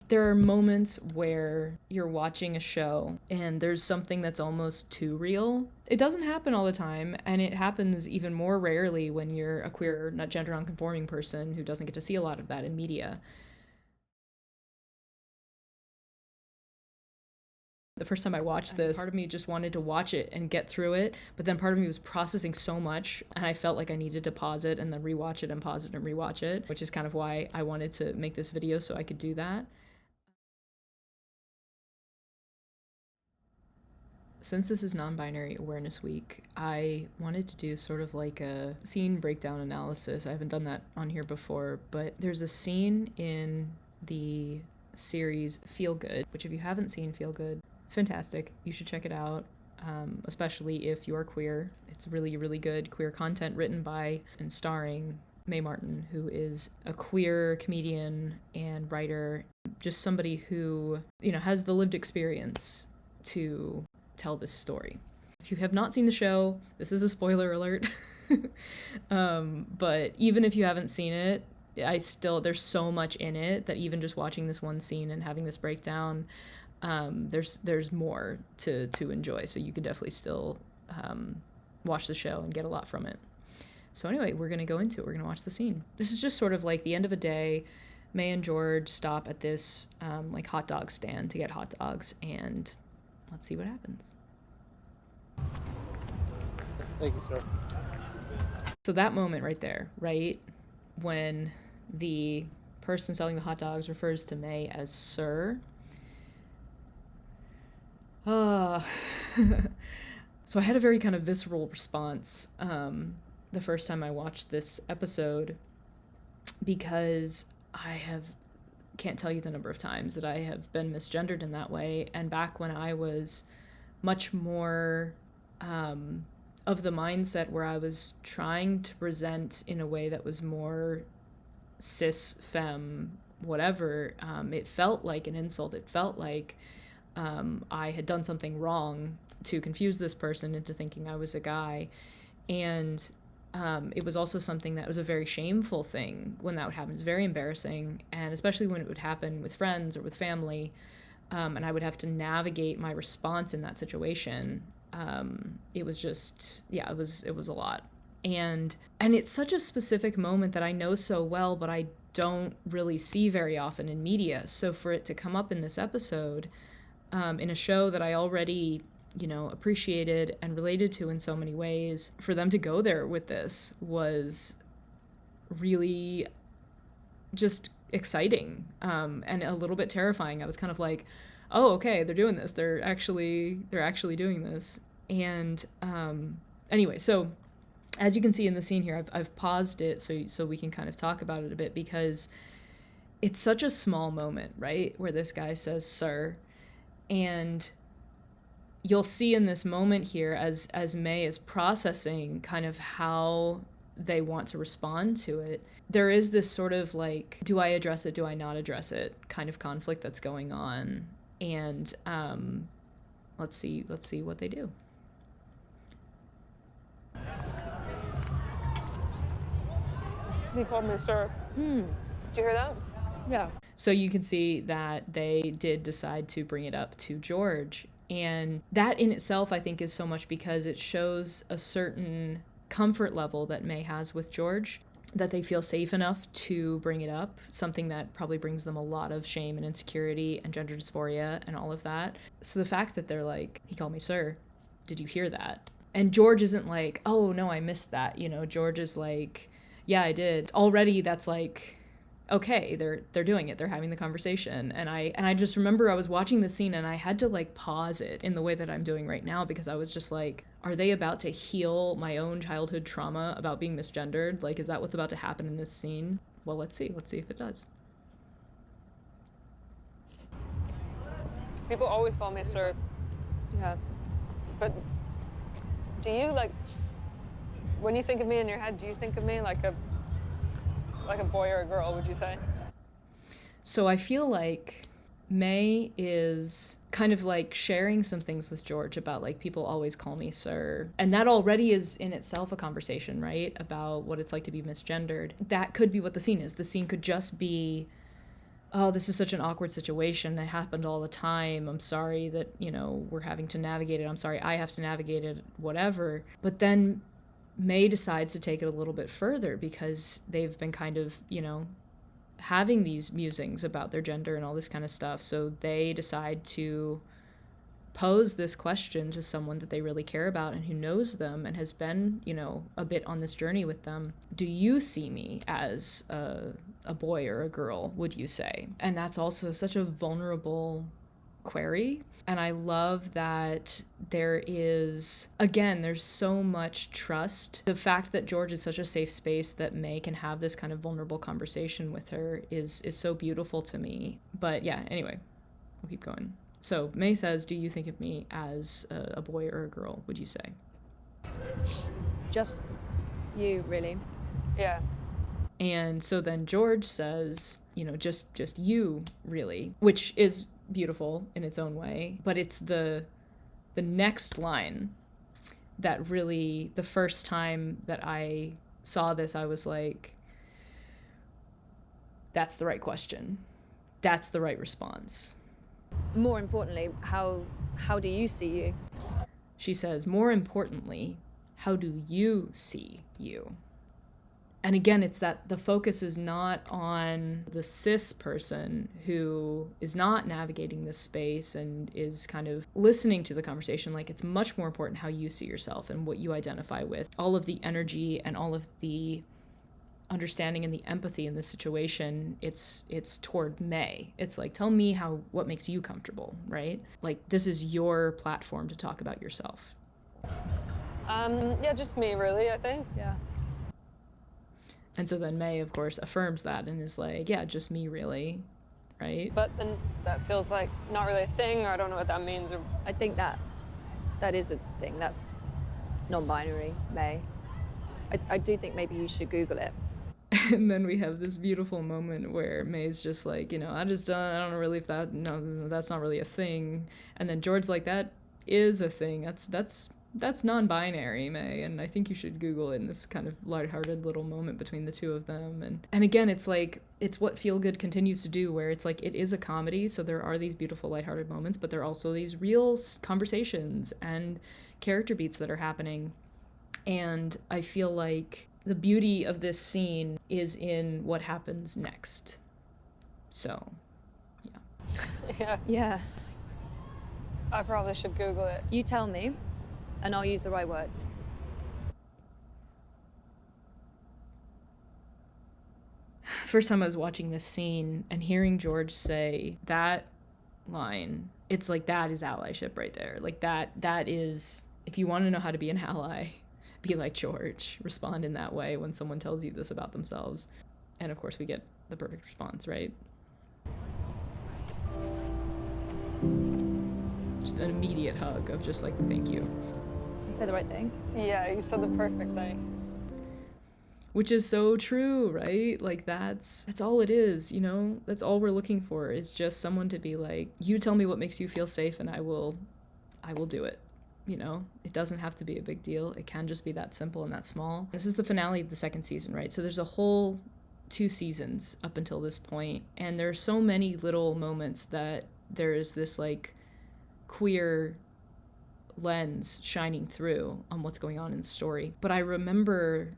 There are moments where you're watching a show and there's something that's almost too real. It doesn't happen all the time, and it happens even more rarely when you're a queer, not gender nonconforming person who doesn't get to see a lot of that in media. The first time I watched this, part of me just wanted to watch it and get through it, but then part of me was processing so much, and I felt like I needed to pause it and then rewatch it and pause it and rewatch it, which is kind of why I wanted to make this video so I could do that. Since this is Non-Binary Awareness Week, I wanted to do sort of like a scene breakdown analysis. I haven't done that on here before, but there's a scene in the series Feel Good, which if you haven't seen Feel Good, it's fantastic. You should check it out, especially if you're queer. It's really, really good queer content written by and starring Mae Martin, who is a queer comedian and writer, just somebody who, has the lived experience to tell this story. If you have not seen the show, this is a spoiler alert. But even if you haven't seen it, there's so much in it that even just watching this one scene and having this breakdown, there's more to enjoy. So you could definitely still watch the show and get a lot from it. So anyway, we're gonna go into it. We're gonna watch the scene. This is just sort of like the end of a day. Mae and George stop at this like hot dog stand to get hot dogs, and let's see what happens. Thank you, sir. So that moment right there, right, when the person selling the hot dogs refers to Mae as sir. So I had a very kind of visceral response the first time I watched this episode, because can't tell you the number of times that I have been misgendered in that way. And back when I was much more of the mindset where I was trying to present in a way that was more cis, femme, whatever, it felt like an insult. It felt like I had done something wrong to confuse this person into thinking I was a guy. And it was also something that was a very shameful thing when that would happen. It was very embarrassing, and especially when it would happen with friends or with family, and I would have to navigate my response in that situation. It was just, it was a lot. And it's such a specific moment that I know so well, but I don't really see very often in media. So for it to come up in this episode, in a show that I already appreciated and related to in so many ways, for them to go there with this was really just exciting, and a little bit terrifying. I was kind of like, oh, okay, they're doing this. They're actually doing this. And anyway, so as you can see in the scene here, I've paused it so we can kind of talk about it a bit, because it's such a small moment, right, where this guy says sir, and you'll see in this moment here as Mae is processing kind of how they want to respond to it, there is this sort of like, do I address it, do I not address it kind of conflict that's going on. And let's see what they do. He called me sir. Did you hear that? Yeah. So you can see that they did decide to bring it up to George. And that in itself, I think, is so much because it shows a certain comfort level that Mae has with George, that they feel safe enough to bring it up, something that probably brings them a lot of shame and insecurity and gender dysphoria and all of that. So the fact that they're like, he called me sir, did you hear that? And George isn't like, oh no, I missed that. George is like, yeah, I did. Already that's like, okay, they're doing it. They're having the conversation. And I just remember I was watching the scene and I had to like pause it in the way that I'm doing right now, because I was just like, are they about to heal my own childhood trauma about being misgendered? Like, is that what's about to happen in this scene? Well, let's see if it does. People always call me sir. Yeah. But do you, like, when you think of me in your head, do you think of me like a boy or a girl, would you say? So I feel like Mae is kind of like sharing some things with George about like, people always call me sir. And that already is in itself a conversation, right? About what it's like to be misgendered. That could be what the scene is. The scene could just be oh, this is such an awkward situation. It happened all the time. I'm sorry that, we're having to navigate it. I'm sorry I have to navigate it, whatever. But then Mae decides to take it a little bit further because they've been kind of, having these musings about their gender and all this kind of stuff. So they decide to pose this question to someone that they really care about and who knows them and has been, a bit on this journey with them. Do you see me as a boy or a girl, would you say? And that's also such a vulnerable query. And I love that there's so much trust. The fact that George is such a safe space that Mae can have this kind of vulnerable conversation with her is so beautiful to me. But yeah, anyway, we'll keep going. So Mae says, do you think of me as a boy or a girl, would you say? Just you, really. Yeah. And so then George says, just you, really, which is beautiful in its own way. But it's the next line that really, the first time that I saw this, I was like, that's the right question. That's the right response. More importantly, how do you see you? She says, more importantly, how do you see you? And again, it's that the focus is not on the cis person who is not navigating this space and is kind of listening to the conversation. Like, it's much more important how you see yourself and what you identify with. All of the energy and all of the understanding and the empathy in this situation, it's toward Mae. It's like, tell me what makes you comfortable, right? Like, this is your platform to talk about yourself. Yeah, just me, really, I think. Yeah. And so then Mae, of course, affirms that and is like, yeah, just me, really, right? But then that feels like not really a thing, or I don't know what that means. Or... I think that is a thing. That's non-binary, Mae. I do think maybe you should Google it. And then we have this beautiful moment where Mae's just like, I don't know really if that's not really a thing. And then George's like, that is a thing. That's non-binary, Mae, and I think you should Google it in this kind of lighthearted little moment between the two of them. And again, it's like, it's what Feel Good continues to do, where it's like, it is a comedy, so there are these beautiful lighthearted moments, but there are also these real conversations and character beats that are happening. And I feel like the beauty of this scene is in what happens next. So, yeah. Yeah. I probably should Google it. You tell me, and I'll use the right words. First time I was watching this scene and hearing George say that line, it's like, that is allyship right there. Like, that is, if you want to know how to be an ally, be like George. Respond in that way when someone tells you this about themselves. And of course we get the perfect response, right? Just an immediate hug of just like, thank you. You said the right thing. Yeah, you said the perfect thing. Which is so true, right? Like, that's all it is, That's all we're looking for, is just someone to be like, you tell me what makes you feel safe and I will do it. It doesn't have to be a big deal. It can just be that simple and that small. This is the finale of the second season, right? So there's a whole 2 seasons up until this point, and there are so many little moments that there is this like queer lens shining through on what's going on in the story. But I remember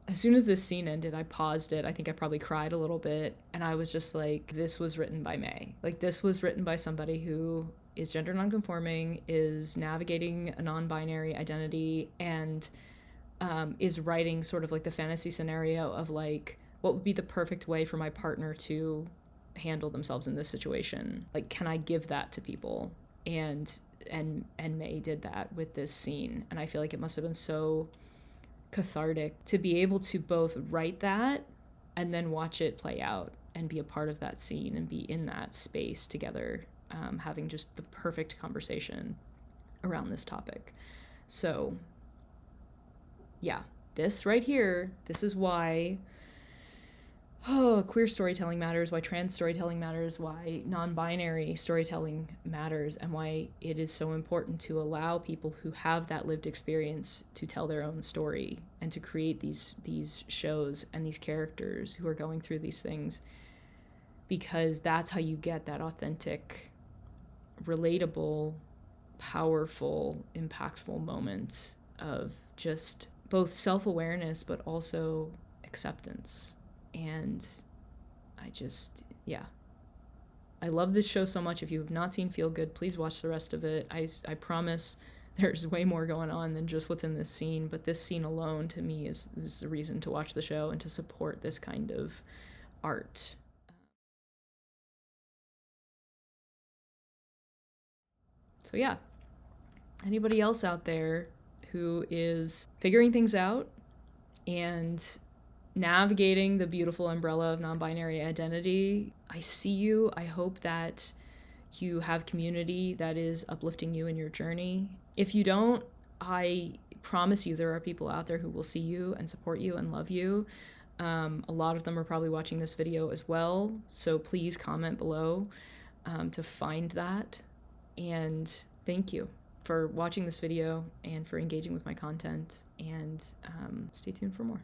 as soon as this scene ended, I paused it. I think I probably cried a little bit, and I was just like, this was written by Mae. Like, this was written by somebody who is gender nonconforming, is navigating a non-binary identity, and is writing sort of like the fantasy scenario of like, what would be the perfect way for my partner to handle themselves in this situation? Like, can I give that to people? And Mae did that with this scene, and I feel like it must have been so cathartic to be able to both write that and then watch it play out and be a part of that scene and be in that space together, having just the perfect conversation around this topic. So yeah, this right here, this is why queer storytelling matters, why trans storytelling matters, why non-binary storytelling matters, and why it is so important to allow people who have that lived experience to tell their own story and to create these shows and these characters who are going through these things. because that's how you get that authentic, relatable, powerful, impactful moment of just both self-awareness but also acceptance. And I love this show so much. If you have not seen Feel Good, please watch the rest of it. I promise there's way more going on than just what's in this scene, but this scene alone to me is the reason to watch the show and to support this kind of art. So yeah, anybody else out there who is figuring things out and navigating the beautiful umbrella of non-binary identity, I see you. I hope that you have community that is uplifting you in your journey. If you don't, I promise you there are people out there who will see you and support you and love you. A lot of them are probably watching this video as well, so please comment below to find that. And thank you for watching this video and for engaging with my content, and stay tuned for more.